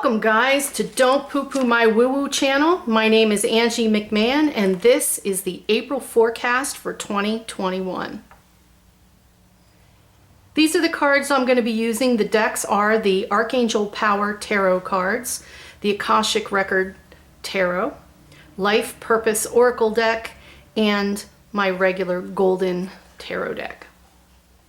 Welcome guys to Don't Poo Poo My Woo Woo channel. My name is Angie McMann and this is the April forecast for 2021. These are the cards I'm going to be using. The decks are the Archangel Power Tarot cards, the Akashic Record Tarot, Life Purpose Oracle deck, and my regular Golden Tarot deck.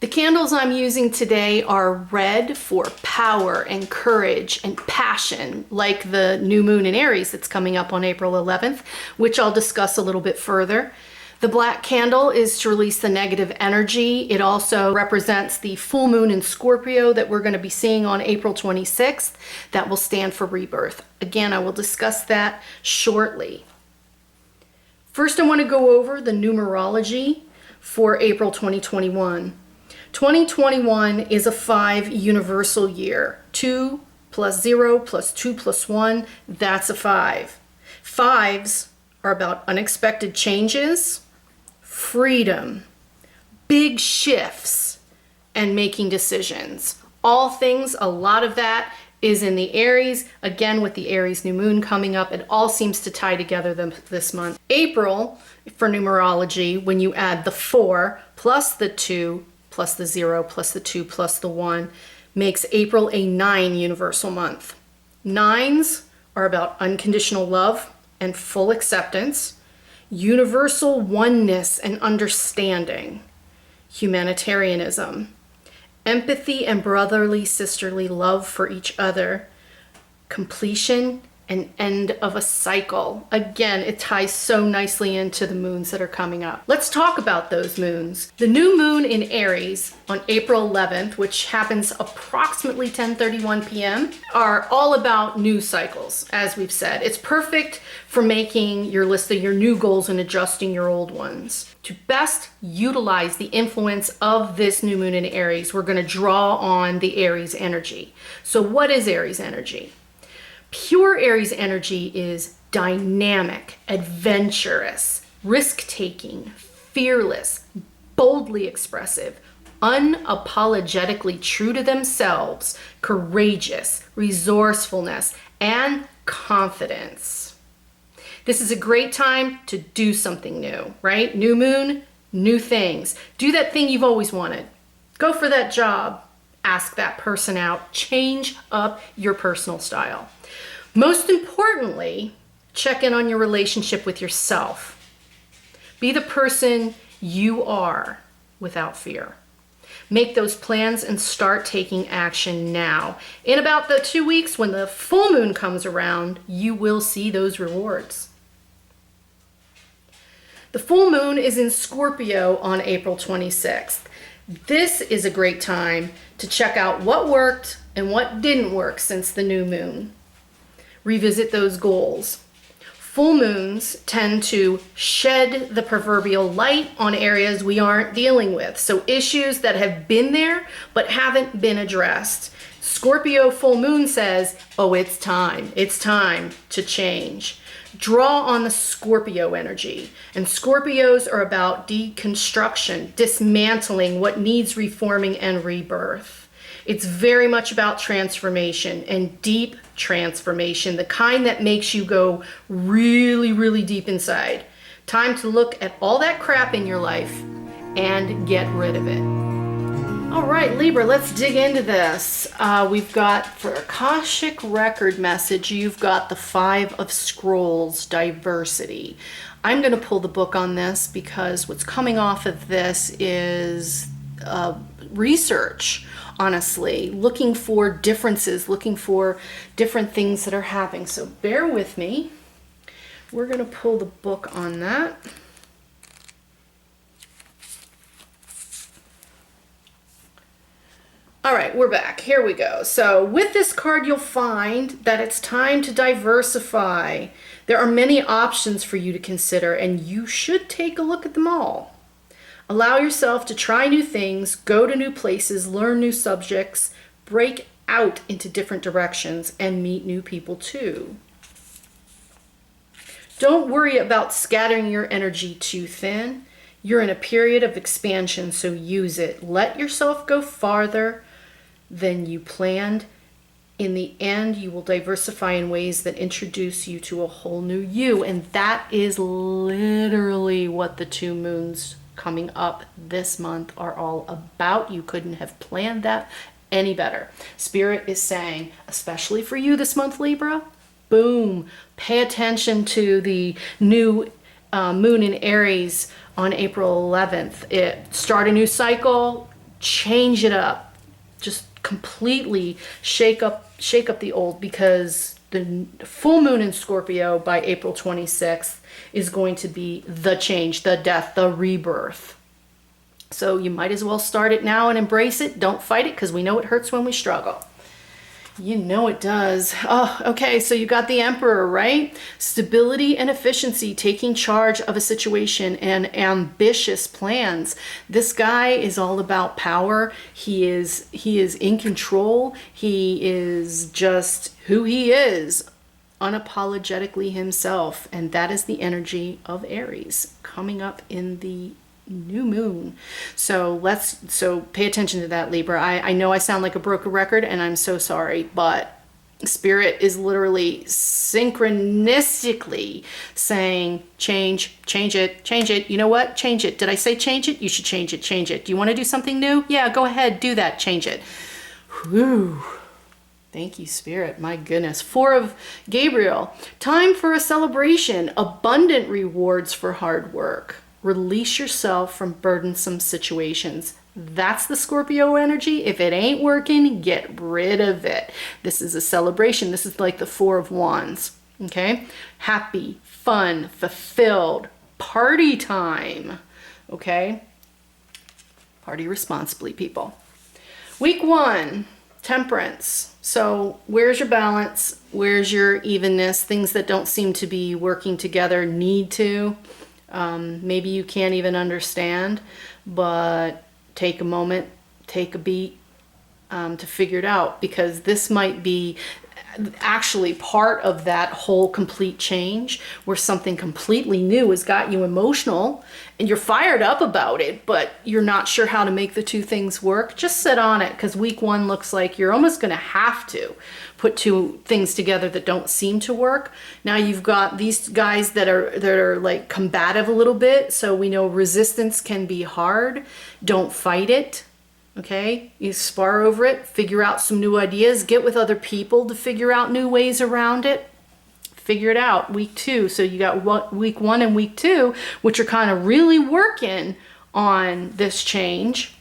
The candles I'm using today are red for power and courage and passion, like the new moon in Aries that's coming up on April 11th, which I'll discuss a little bit further. The black candle is to release the negative energy. It also represents the full moon in Scorpio that we're going to be seeing on April 26th. That will stand for rebirth. Again, I will discuss that shortly. First, I want to go over the numerology for April 2021. 2021 is a 5 universal year. 2 plus 0 plus 2 plus 1, that's a 5. 5s are about unexpected changes, freedom, big shifts, and making decisions. All things, a lot of that is in the Aries. Again, with the Aries new moon coming up, it all seems to tie together this month. April, for numerology, when you add the 4 plus the 2 plus the 0 plus the 2 plus the 1, makes April a 9 universal month. 9s are about unconditional love and full acceptance, universal oneness and understanding, humanitarianism, empathy and brotherly sisterly love for each other, completion and end of a cycle. Again, it ties so nicely into the moons that are coming up. Let's talk about those moons. The new moon in Aries on April 11th, which happens approximately 10:31 p.m., are all about new cycles, as we've said. It's perfect for making your list of your new goals and adjusting your old ones. To best utilize the influence of this new moon in Aries, we're going to draw on the Aries energy. So what is Aries energy? Pure Aries energy is dynamic, adventurous, risk-taking, fearless, boldly expressive, unapologetically true to themselves, courageous, resourcefulness, and confidence. This is a great time to do something new, right? New moon, new things. Do that thing you've always wanted. Go for that job. Ask that person out. Change up your personal style. Most importantly, check in on your relationship with yourself. Be the person you are without fear. Make those plans and start taking action now. In about the 2 weeks when the full moon comes around, you will see those rewards. The full moon is in Scorpio on April 26th. This is a great time to check out what worked and what didn't work since the new moon. Revisit those goals. Full moons tend to shed the proverbial light on areas we aren't dealing with. So issues that have been there but haven't been addressed. Scorpio full moon says, oh, it's time to change. Draw on the Scorpio energy. And Scorpios are about deconstruction, dismantling what needs reforming and rebirth. It's very much about transformation and deep transformation, the kind that makes you go really, really deep inside. Time to look at all that crap in your life and get rid of it. All right, Libra, let's dig into this. We've got, for Akashic Record message, you've got the 5 of Scrolls, diversity. I'm going to pull the book on this because what's coming off of this is research. Honestly, looking for differences, looking for different things that are happening. So bear with me. We're going to pull the book on that. All right, we're back. Here we go. So with this card, you'll find that it's time to diversify. There are many options for you to consider, and you should take a look at them all. Allow yourself to try new things, go to new places, learn new subjects, break out into different directions, and meet new people too. Don't worry about scattering your energy too thin. You're in a period of expansion, so use it. Let yourself go farther than you planned In the end, you will diversify in ways that introduce you to a whole new you. And that is literally what the 2 moons coming up this month are all about. You couldn't have planned that any better. Spirit is saying, especially for you this month, Libra, boom, pay attention to the new moon in Aries on April 11th. Start a new cycle, change it up, just completely shake up the old, because the full moon in Scorpio by April 26th is going to be the change, the death, the rebirth. So you might as well start it now and embrace it. Don't fight it, because we know it hurts when we struggle. You know it does. Oh, okay, so you got the Emperor, right? Stability and efficiency, taking charge of a situation and ambitious plans. This guy is all about power. He is in control. He is just who he is, unapologetically himself. And that is the energy of Aries coming up in the new moon. So pay attention to that, Libra. I know I sound like a broken record, and I'm so sorry, but Spirit is literally synchronistically saying, change it. You know what? Change it. Did I say change it? You should change it. Do you want to do something new? Yeah, go ahead, do that. Change it. Whew. Thank you, Spirit. My goodness. 4 of Gabriel. Time for a celebration. Abundant rewards for hard work. Release yourself from burdensome situations. That's the Scorpio energy. If it ain't working, get rid of it. This is a celebration. This is like the 4 of Wands. Okay? Happy, fun, fulfilled, party time. Okay? Party responsibly, people. Week 1, Temperance. So where's your balance? Where's your evenness? Things that don't seem to be working together need to. Maybe you can't even understand, but take a moment, take a beat to figure it out, because this might be actually part of that whole complete change, where something completely new has got you emotional and you're fired up about it, but you're not sure how to make the 2 things work. Just sit on it, because week 1 looks like you're almost going to have to put 2 things together that don't seem to work. Now you've got these guys that are like combative a little bit, so we know resistance can be hard. Don't fight it. Okay, you spar over it, figure out some new ideas, get with other people to figure out new ways around it. Figure it out. Week 2. So you got week 1 and week 2, which are kind of really working on this change.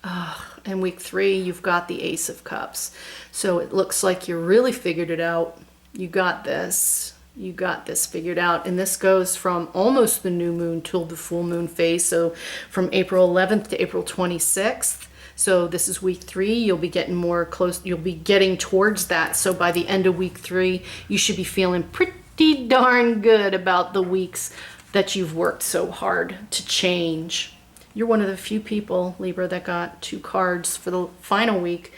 And week 3, you've got the Ace of Cups. So it looks like you really figured it out. You got this. You got this figured out. And this goes from almost the new moon till the full moon phase. So from April 11th to April 26th. So this is week 3. You'll be getting more close. You'll be getting towards that. So by the end of week 3, you should be feeling pretty darn good about the weeks that you've worked so hard to change. You're one of the few people, Libra, that got 2 cards for the final week.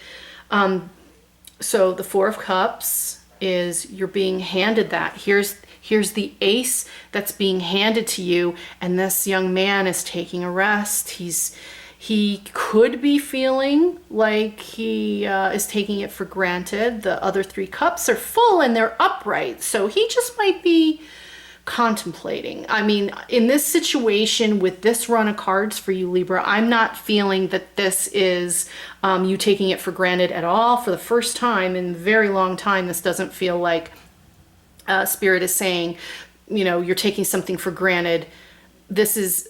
So the 4 of Cups is you're being handed that. Here's the Ace that's being handed to you, and this young man is taking a rest. He could be feeling like he is taking it for granted. The other 3 cups are full and they're upright, so he just might be contemplating. I mean, in this situation with this run of cards for you, Libra, I'm not feeling that this is you taking it for granted at all. For the first time in a very long time, this doesn't feel like Spirit is saying, you know, you're taking something for granted. This is,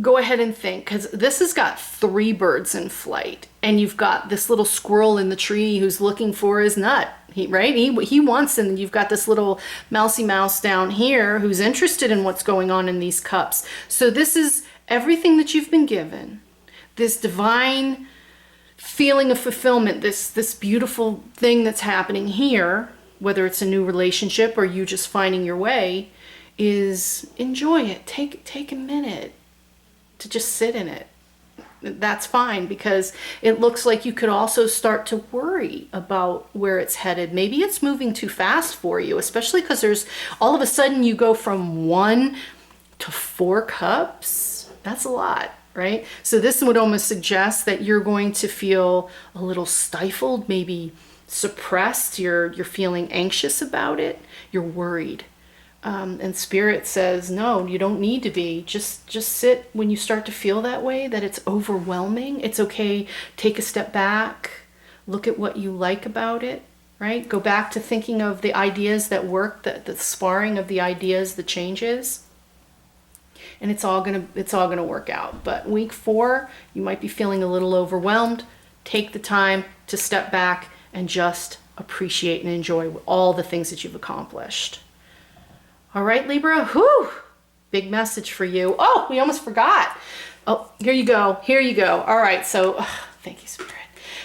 go ahead and think, because this has got 3 birds in flight, and you've got this little squirrel in the tree who's looking for his nut. He wants, and you've got this little mousy mouse down here who's interested in what's going on in these cups. So this is everything that you've been given, this divine feeling of fulfillment, this beautiful thing that's happening here, whether it's a new relationship or you just finding your way, is enjoy it. Take a minute to just sit in it. That's fine, because it looks like you could also start to worry about where it's headed. Maybe it's moving too fast for you, especially because there's all of a sudden you go from 1 to 4 cups. That's a lot. right? So this would almost suggest that you're going to feel a little stifled, maybe suppressed. You're feeling anxious about it. You're worried. And Spirit says, no, you don't need to be. Just sit when you start to feel that way, that it's overwhelming. It's okay. Take a step back. Look at what you like about it, right? Go back to thinking of the ideas that work, the sparring of the ideas, the changes. And it's all gonna work out. But week 4, you might be feeling a little overwhelmed. Take the time to step back and just appreciate and enjoy all the things that you've accomplished. All right, Libra, whew, big message for you. Oh, we almost forgot. Oh, here you go. Here you go. All right, so thank you, Spirit.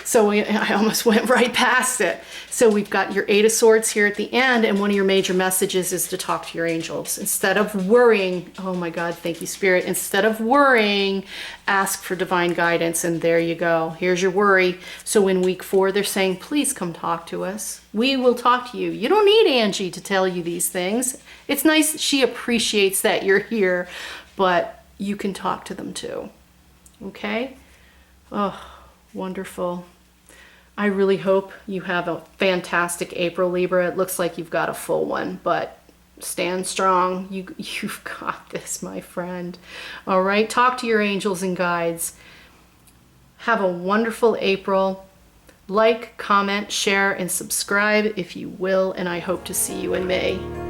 So I almost went right past it. So we've got your 8 of Swords here at the end, and one of your major messages is to talk to your angels. Instead of worrying, oh my God, thank you, Spirit. Instead of worrying, ask for divine guidance, and there you go. Here's your worry. So in week 4, they're saying, please come talk to us. We will talk to you. You don't need Angie to tell you these things. It's nice she appreciates that you're here, but you can talk to them too. Okay? Oh, wonderful. I really hope you have a fantastic April, Libra. It looks like you've got a full one, but stand strong. You've got this, my friend. All right, talk to your angels and guides. Have a wonderful April. Like, comment, share, and subscribe if you will, and I hope to see you in May.